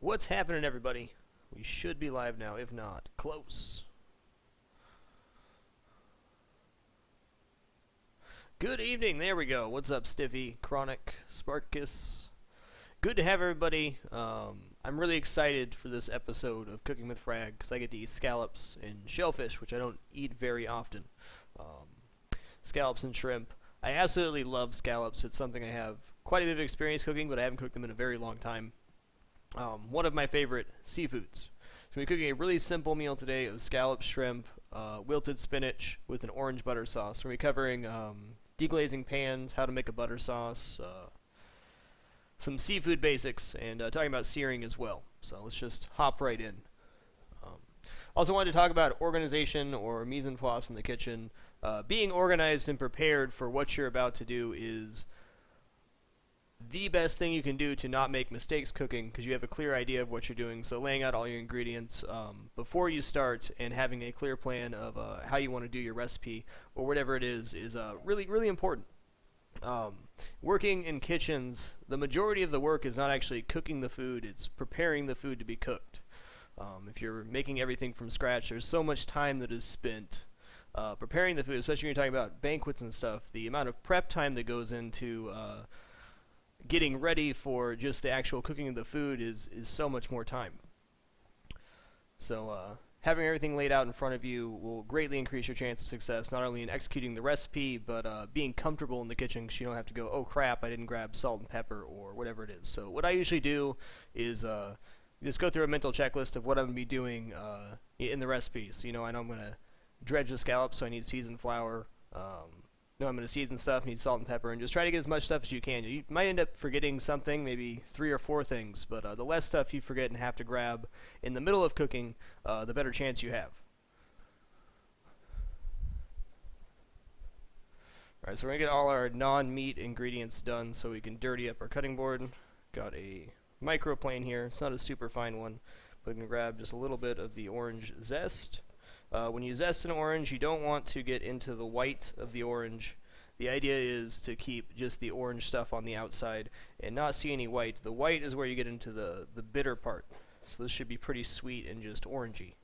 What's happening, everybody? We should be live now, if not, close. Good evening, there we go. What's up, Stiffy, Chronic, Spartacus? Good to have everybody. I'm really excited for this episode of Cooking with Frag, because I get to eat scallops and shellfish, which I don't eat very often. Scallops and shrimp. I absolutely love scallops. It's something I have quite a bit of experience cooking, but I haven't cooked them in a very long time. One of my favorite seafoods. So we're cooking a really simple meal today of scallops, shrimp, wilted spinach with an orange butter sauce. We're covering deglazing pans, how to make a butter sauce, some seafood basics, and talking about searing as well. So let's just hop right in. Also wanted to talk about organization or mise en place in the kitchen. Being organized and prepared for what you're about to do is the best thing you can do to not make mistakes cooking, because you have a clear idea of what you're doing. So laying out all your ingredients before you start and having a clear plan of how you want to do your recipe or whatever it is really, really important. Working in kitchens, the majority of the work is not actually cooking the food, it's preparing the food to be cooked. If you're making everything from scratch, there's so much time that is spent preparing the food, especially when you're talking about banquets and stuff. The amount of prep time that goes into getting ready for just the actual cooking of the food is so much more time. So having everything laid out in front of you will greatly increase your chance of success, not only in executing the recipe, but being comfortable in the kitchen, because you don't have to go, oh crap, I didn't grab salt and pepper or whatever it is. So what I usually do is just go through a mental checklist of what I'm going to be doing in the recipe. So I know I'm going to dredge the scallops, so I need seasoned flour. I'm going to season stuff, need salt and pepper, and just try to get as much stuff as you can. You might end up forgetting something, maybe 3 or 4 things, but the less stuff you forget and have to grab in the middle of cooking, the better chance you have. Alright, so we're going to get all our non-meat ingredients done so we can dirty up our cutting board. Got a microplane here. It's not a super fine one, but we can grab just a little bit of the orange zest. When you zest an orange, you don't want to get into the white of the orange. The idea is to keep just the orange stuff on the outside and not see any white. The white is where you get into the bitter part. So this should be pretty sweet and just orangey.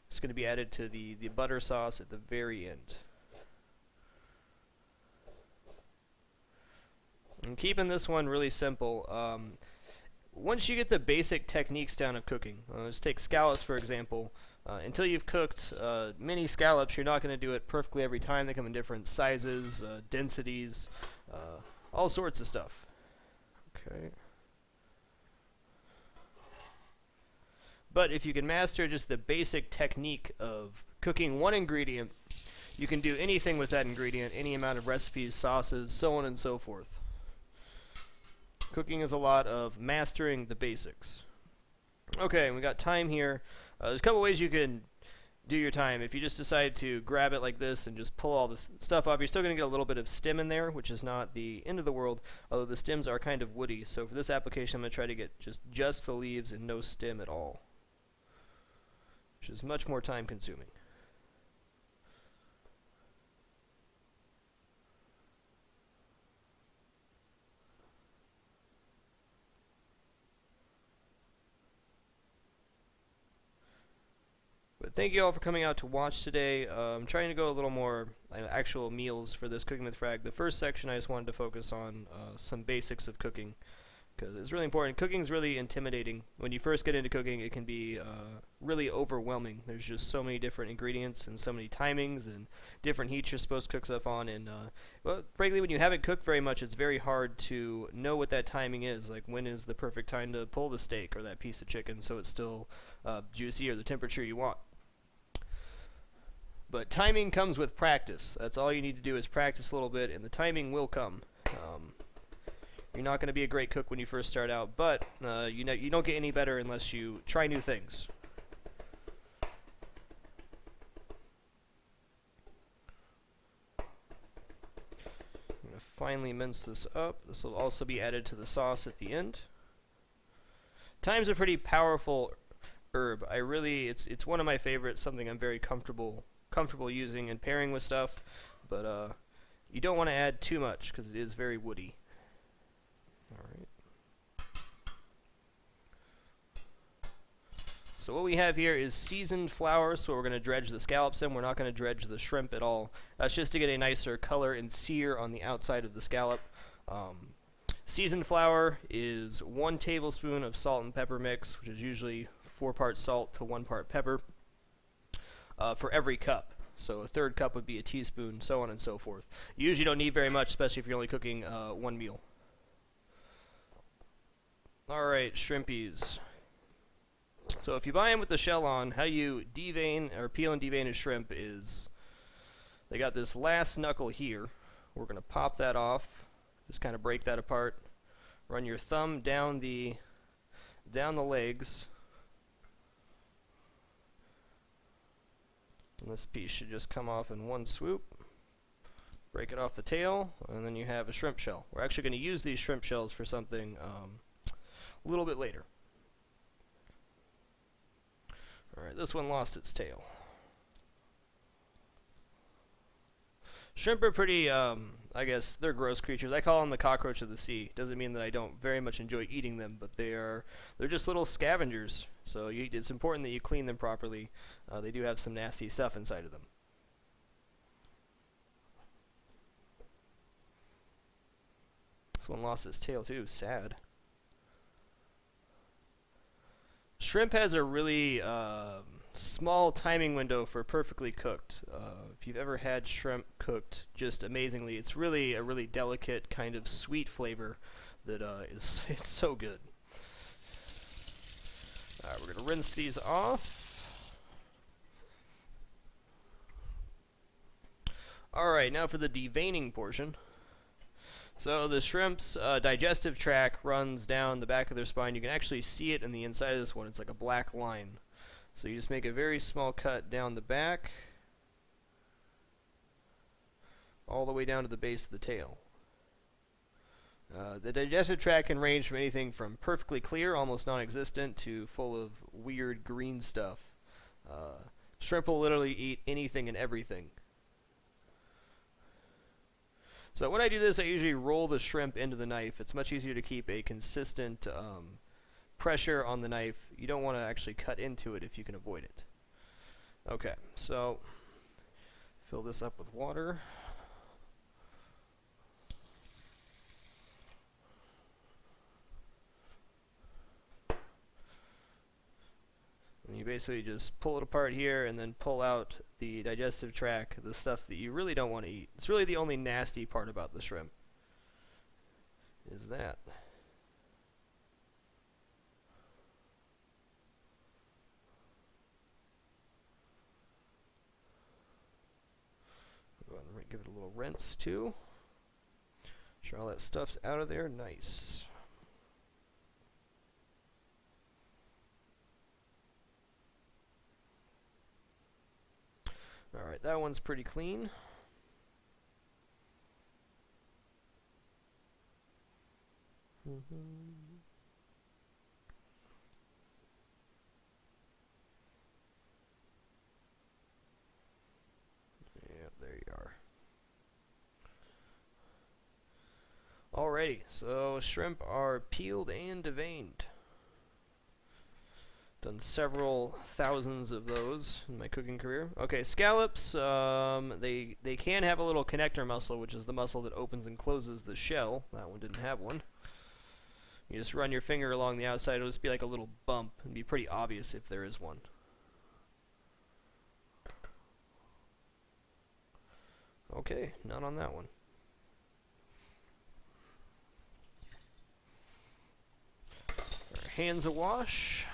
It's going to be added to the butter sauce at the very end. I'm keeping this one really simple. Once you get the basic techniques down of cooking, let's take scallops for example. Until you've cooked mini scallops, you're not going to do it perfectly every time. They come in different sizes, densities, all sorts of stuff. Okay. But if you can master just the basic technique of cooking one ingredient, you can do anything with that ingredient, any amount of recipes, sauces, so on and so forth. Cooking is a lot of mastering the basics. Okay, we got time here. There's a couple ways you can do your time. If you just decide to grab it like this and just pull all this stuff off, you're still going to get a little bit of stem in there, which is not the end of the world, although the stems are kind of woody. So for this application, I'm going to try to get just the leaves and no stem at all, which is much more time consuming. But thank you all for coming out to watch today. I'm trying to go a little more actual meals for this Cooking with Frag. The first section I just wanted to focus on some basics of cooking, because it's really important. Cooking is really intimidating. When you first get into cooking, it can be really overwhelming. There's just so many different ingredients and so many timings and different heats you're supposed to cook stuff on. And well, frankly, when you haven't cooked very much, it's very hard to know what that timing is. Like, when is the perfect time to pull the steak or that piece of chicken so it's still juicy or the temperature you want. But timing comes with practice. That's all you need to do is practice a little bit, and the timing will come. You're not going to be a great cook when you first start out, but you don't get any better unless you try new things. I'm going to finely mince this up. This will also be added to the sauce at the end. Thyme's a pretty powerful herb. It's one of my favorites, something I'm very comfortable using and pairing with stuff, but you don't want to add too much because it is very woody. Alright. So what we have here is seasoned flour, so we're going to dredge the scallops in. We're not going to dredge the shrimp at all. That's just to get a nicer color and sear on the outside of the scallop. Seasoned flour is 1 tablespoon of salt and pepper mix, which is usually 4 parts salt to 1 part pepper, for every cup. So a third cup would be a teaspoon, so on and so forth. You usually don't need very much, especially if you're only cooking 1 meal. Alright, shrimpies. So if you buy them with the shell on, how you devein or peel and devein a shrimp is, they got this last knuckle here. We're going to pop that off, just kind of break that apart. Run your thumb down the legs. And this piece should just come off in one swoop. Break it off the tail, and then you have a shrimp shell. We're actually going to use these shrimp shells for something a little bit later. Alright, this one lost its tail. Shrimp are pretty, I guess, they're gross creatures. I call them the cockroach of the sea. Doesn't mean that I don't very much enjoy eating them, but they're just little scavengers. So it's important that you clean them properly. They do have some nasty stuff inside of them. This one lost its tail too. Sad. Shrimp has a really small timing window for perfectly cooked. If you've ever had shrimp cooked just amazingly, it's really a really delicate kind of sweet flavor that it's so good. Alright, we're going to rinse these off. Alright, now for the deveining portion. So the shrimp's digestive tract runs down the back of their spine. You can actually see it in the inside of this one. It's like a black line. So you just make a very small cut down the back, all the way down to the base of the tail. The digestive tract can range from anything from perfectly clear, almost non-existent, to full of weird green stuff. Shrimp will literally eat anything and everything. So when I do this, I usually roll the shrimp into the knife. It's much easier to keep a consistent pressure on the knife. You don't want to actually cut into it if you can avoid it. Okay, so fill this up with water. And you basically just pull it apart here and then pull out the digestive tract, the stuff that you really don't want to eat. It's really the only nasty part about the shrimp, is that. Go ahead and give it a little rinse too. Sure all that stuff's out of there. Nice. Alright, that one's pretty clean. Yeah, there you are. Alrighty, so shrimp are peeled and deveined. Done several thousands of those in my cooking career. Okay, scallops, they can have a little connector muscle, which is the muscle that opens and closes the shell. That one didn't have one. You just run your finger along the outside, it'll just be like a little bump, and be pretty obvious if there is one. Okay, not on that one. Our hands awash.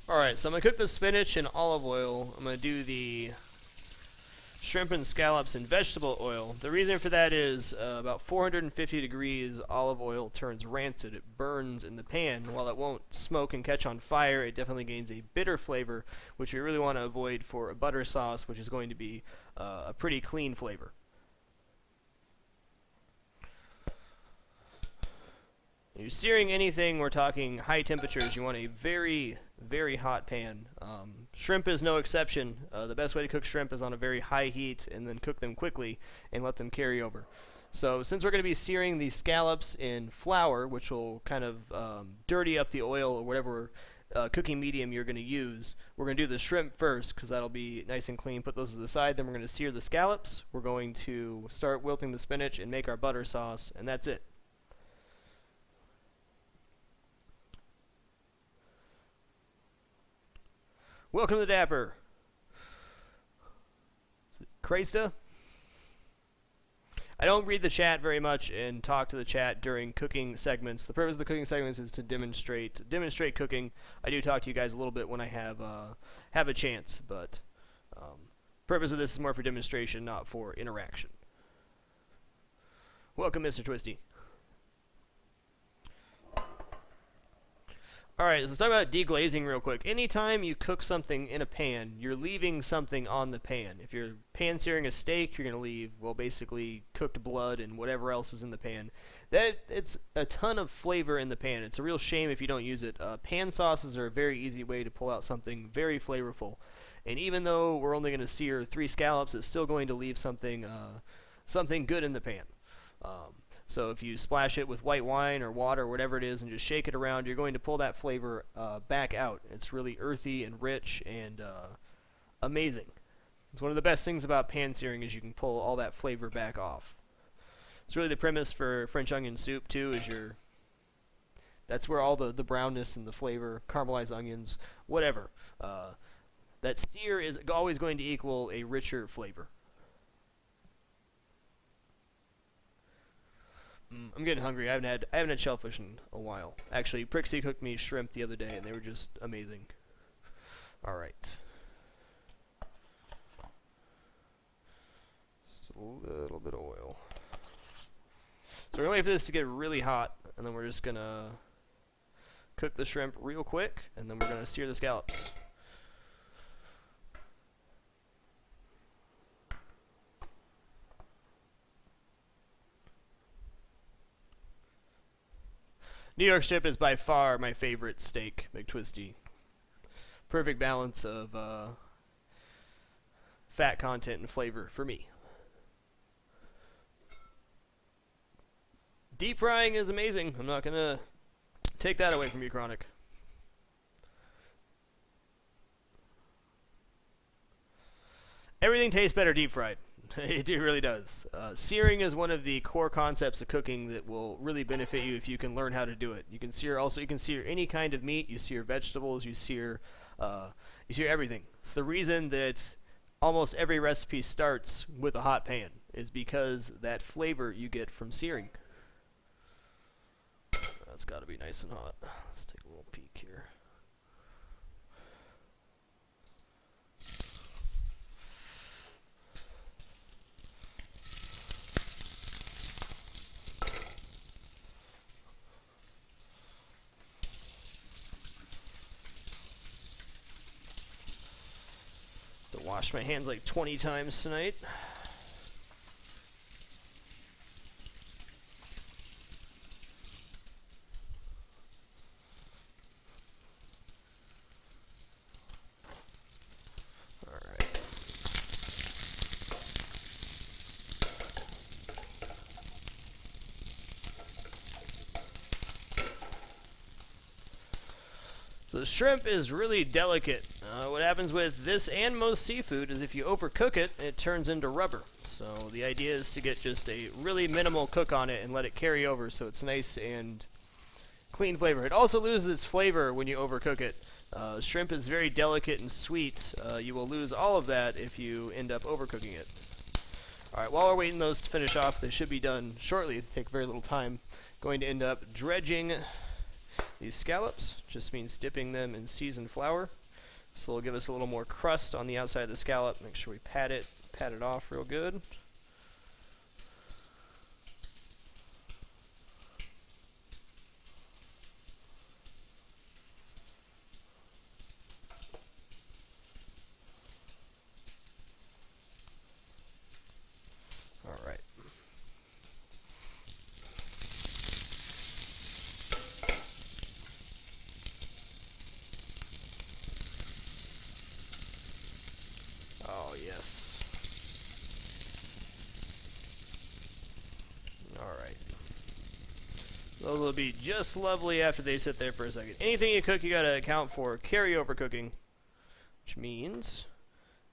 Alright, so I'm going to cook the spinach in olive oil. I'm going to do the shrimp and scallops in vegetable oil. The reason for that is about 450 degrees olive oil turns rancid. It burns in the pan. While it won't smoke and catch on fire, it definitely gains a bitter flavor, which we really want to avoid for a butter sauce, which is going to be a pretty clean flavor. When you're searing anything, we're talking high temperatures. You want a very, very hot pan. Shrimp is no exception. The best way to cook shrimp is on a very high heat and then cook them quickly and let them carry over. So since we're going to be searing the scallops in flour, which will kind of dirty up the oil or whatever cooking medium you're going to use, we're going to do the shrimp first because that'll be nice and clean. Put those to the side. Then we're going to sear the scallops. We're going to start wilting the spinach and make our butter sauce, and that's it. Welcome to Dapper. Krista? I don't read the chat very much and talk to the chat during cooking segments. The purpose of the cooking segments is to demonstrate cooking. I do talk to you guys a little bit when I have a chance, but purpose of this is more for demonstration, not for interaction. Welcome, Mr. Twisty. Alright, so let's talk about deglazing real quick. Anytime you cook something in a pan, you're leaving something on the pan. If you're pan searing a steak, you're going to leave, well, basically cooked blood and whatever else is in the pan. It's a ton of flavor in the pan. It's a real shame if you don't use it. Pan sauces are a very easy way to pull out something very flavorful. And even though we're only going to sear 3 scallops, it's still going to leave something good in the pan. So if you splash it with white wine or water or whatever it is and just shake it around, you're going to pull that flavor back out. It's really earthy and rich and amazing. It's one of the best things about pan searing is you can pull all that flavor back off. It's really the premise for French onion soup too, is that's where all the brownness and the flavor, caramelized onions, whatever. That sear is always going to equal a richer flavor. I'm getting hungry. I haven't had shellfish in a while. Actually, Prixie cooked me shrimp the other day, and they were just amazing. All right. Just a little bit of oil. So we're gonna wait for this to get really hot, and then we're just gonna cook the shrimp real quick, and then we're gonna sear the scallops. New York strip is by far my favorite steak, McTwisty. Perfect balance of fat content and flavor for me. Deep frying is amazing. I'm not going to take that away from you, Chronic. Everything tastes better deep fried. It really does. Searing is one of the core concepts of cooking that will really benefit you if you can learn how to do it. You can sear any kind of meat. You sear vegetables. You sear everything. It's the reason that almost every recipe starts with a hot pan, is because that flavor you get from searing. That's got to be nice and hot. Let's take a little peek here. Wash my hands like 20 times tonight. All right. So the shrimp is really delicate. What happens with this and most seafood is if you overcook it, it turns into rubber. So the idea is to get just a really minimal cook on it and let it carry over so it's nice and clean flavor. It also loses its flavor when you overcook it. Shrimp is very delicate and sweet. You will lose all of that if you end up overcooking it. Alright, while we're waiting those to finish off, they should be done shortly. They take very little time. Going to end up dredging these scallops. Just means dipping them in seasoned flour. So it'll give us a little more crust on the outside of the scallop. Make sure we pat it off real good. All right. Oh, yes. Those will be just lovely after they sit there for a second. Anything you cook, you gotta account for carryover cooking, which means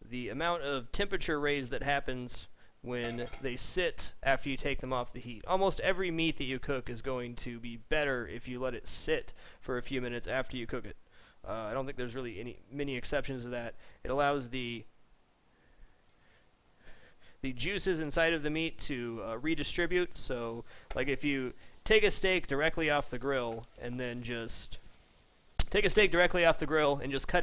the amount of temperature raise that happens when they sit after you take them off the heat. Almost every meat that you cook is going to be better if you let it sit for a few minutes after you cook it. I don't think there's really many exceptions to that. It allows the juices inside of the meat to redistribute. So, like if you take a steak directly off the grill and then just cut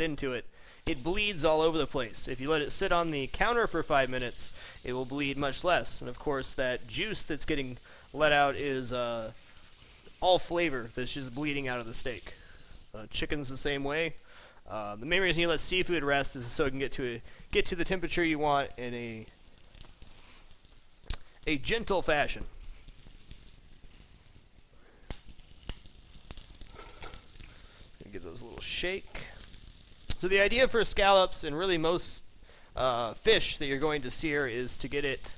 into it, it bleeds all over the place. If you let it sit on the counter for 5 minutes, it will bleed much less. And of course, that juice that's getting let out is all flavor that's just bleeding out of the steak. Chicken's the same way. The main reason you let seafood rest is so it can get to the temperature you want in a gentle fashion. Give those a little shake. So the idea for scallops and really most fish that you're going to sear is to get it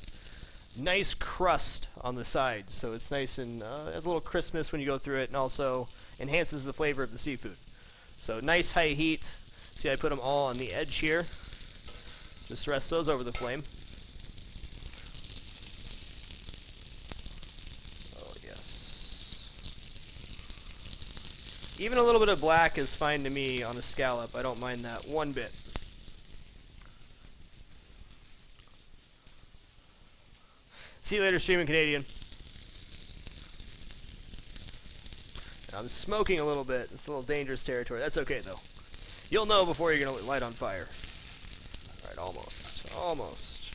nice crust on the sides, so it's nice and has a little crispness when you go through it, and also enhances the flavor of the seafood. So nice high heat. See, I put them all on the edge here. Just rest those over the flame. Oh yes. Even a little bit of black is fine to me on a scallop. I don't mind that one bit. See you later, streaming Canadian. I'm smoking a little bit. It's a little dangerous territory. That's okay, though. You'll know before you're going to light on fire. All right, almost. Almost.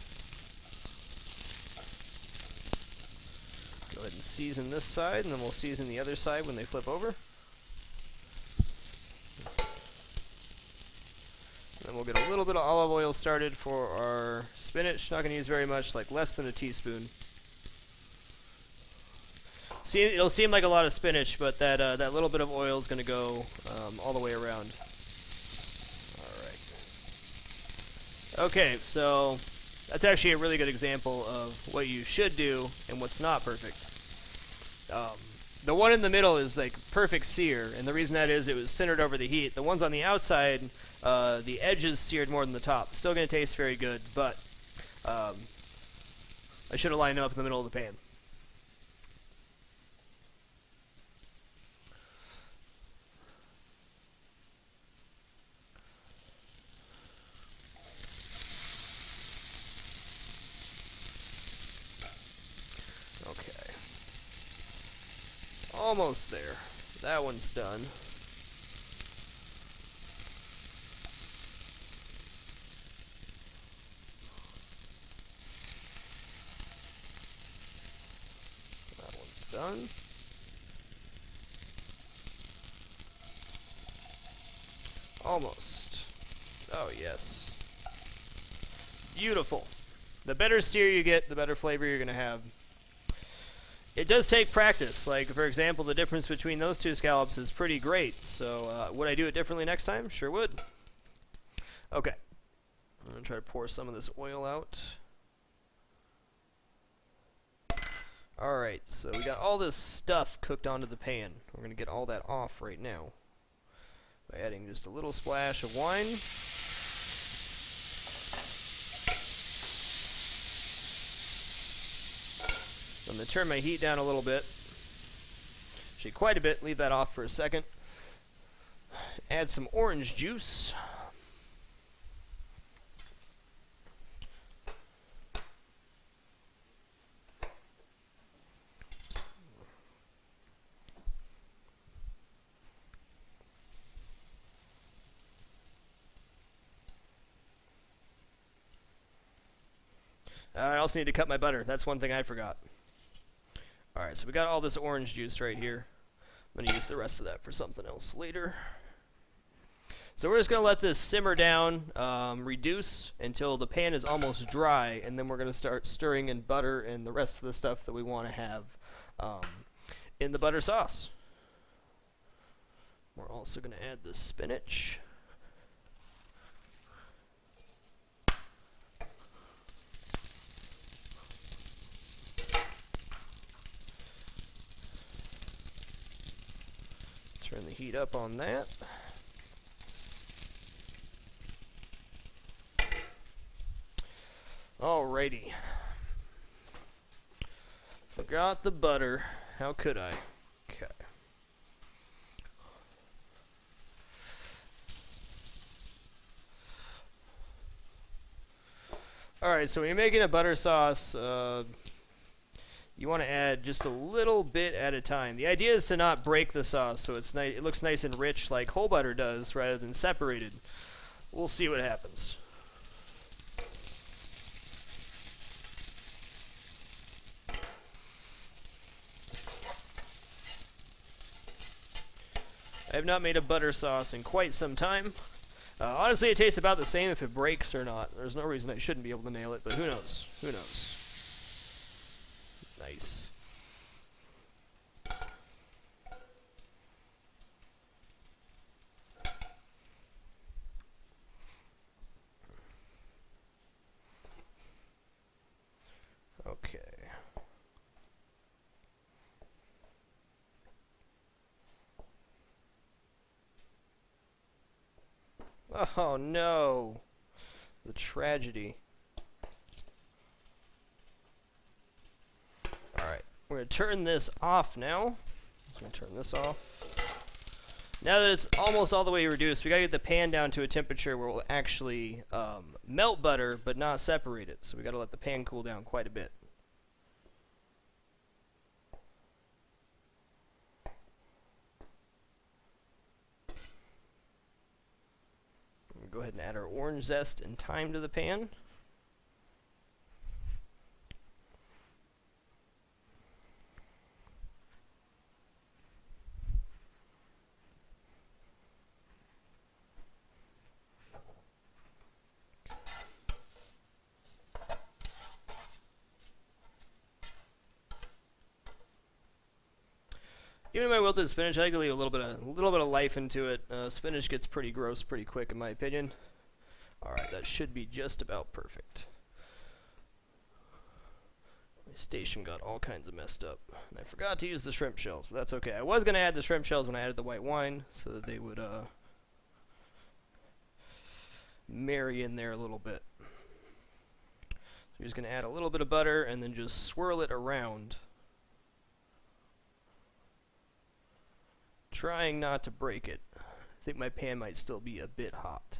Go ahead and season this side, and then we'll season the other side when they flip over. Then we'll get a little bit of olive oil started for our spinach. Not going to use very much, like less than a teaspoon. See, it'll seem like a lot of spinach, but that little bit of oil is going to go all the way around. All right. Okay, so that's actually a really good example of what you should do and what's not perfect. The one in the middle is like perfect sear, and the reason that is it was centered over the heat. The ones on the outside, the edges seared more than the top. Still going to taste very good, but I should have lined them up in the middle of the pan. Okay. Almost there. That one's done. That one's done. Almost. Oh, yes. Beautiful. The better sear you get, the better flavor you're going to have. It does take practice. Like, for example, the difference between those two scallops is pretty great. So, would I do it differently next time? Sure would. Okay. I'm going to try to pour some of this oil out. Alright, so we got all this stuff cooked onto the pan. We're going to get all that off right now by adding just a little splash of wine. I'm going to turn my heat down a little bit. Actually, quite a bit. Leave that off for a second. Add some orange juice. I also need to cut my butter. That's one thing I forgot. Alright, so we got all this orange juice right here. I'm going to use the rest of that for something else later. So we're just going to let this simmer down, reduce until the pan is almost dry, and then we're going to start stirring in butter and the rest of the stuff that we want to have in the butter sauce. We're also going to add the spinach. Turn the heat up on that. Alrighty. Forgot the butter. How could I? Okay. Alright, so when you're making a butter sauce, you want to add just a little bit at a time. The idea is to not break the sauce, so it looks nice and rich like whole butter does, rather than separated. We'll see what happens. I have not made a butter sauce in quite some time. Honestly, it tastes about the same if it breaks or not. There's no reason I shouldn't be able to nail it, but who knows? Who knows? Nice. Okay. Oh no! The tragedy. Alright, we're going to turn this off now. I'm going to turn this off. Now that it's almost all the way reduced, we got to get the pan down to a temperature where we'll actually melt butter, but not separate it. So we got to let the pan cool down quite a bit. Go ahead and add our orange zest and thyme to the pan. Even my wilted spinach, I like to leave a little bit of life into it. Spinach gets pretty gross pretty quick, in my opinion. All right, that should be just about perfect. My station got all kinds of messed up, and I forgot to use the shrimp shells, but that's okay. I was gonna add the shrimp shells when I added the white wine, so that they would marry in there a little bit. So you're just gonna add a little bit of butter and then just swirl it around. Trying not to break it. I think my pan might still be a bit hot.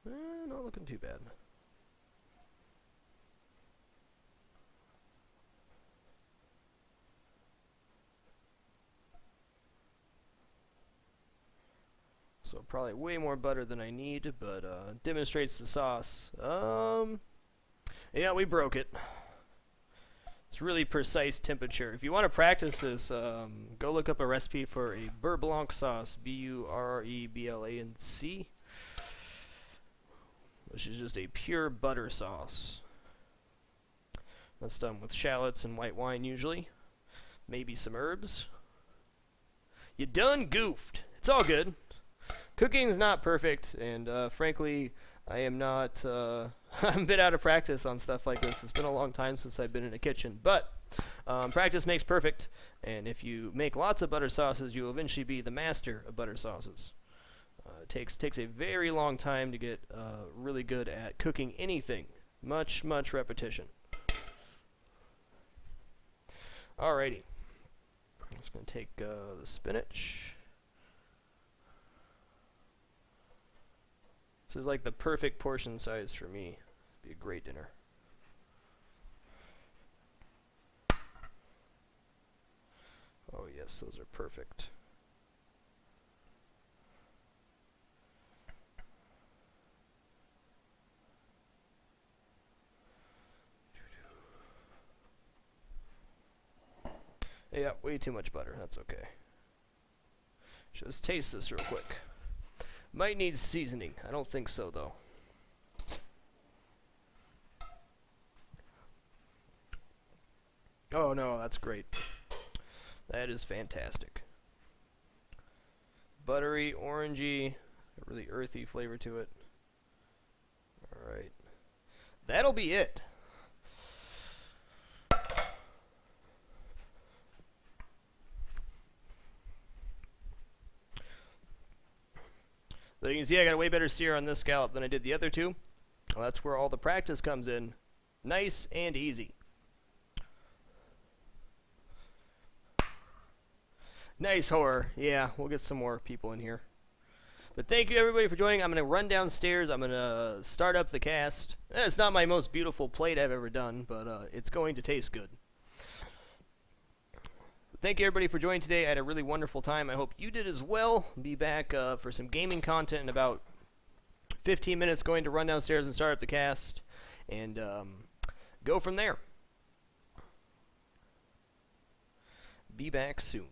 Not looking too bad. So probably way more butter than I need, but demonstrates the sauce. Yeah, we broke it. It's really precise temperature. If you want to practice this, go look up a recipe for a beurre blanc sauce, Bureblanc, which is just a pure butter sauce. That's done with shallots and white wine usually. Maybe some herbs. You done goofed. It's all good. Cooking is not perfect, and frankly, I am not, I'm a bit out of practice on stuff like this. It's been a long time since I've been in a kitchen, but practice makes perfect, and if you make lots of butter sauces, you will eventually be the master of butter sauces. It takes a very long time to get really good at cooking anything. Much repetition. Alrighty. I'm just going to take the spinach. This is like the perfect portion size for me. It'd be a great dinner. Oh yes, those are perfect. Yeah, way too much butter. That's okay. Just taste this real quick. Might need seasoning. I don't think so, though. Oh, no, that's great. That is fantastic. Buttery, orangey, a really earthy flavor to it. Alright. that'll be it. So you can see I got a way better sear on this scallop than I did the other two. Well, that's where all the practice comes in. Nice and easy. Nice horror. Yeah, we'll get some more people in here. But thank you everybody for joining. I'm going to run downstairs. I'm going to start up the cast. It's not my most beautiful plate I've ever done, but it's going to taste good. Thank you everybody for joining today. I had a really wonderful time. I hope you did as well. Be back for some gaming content in about 15 minutes. Going to run downstairs and start up the cast and go from there. Be back soon.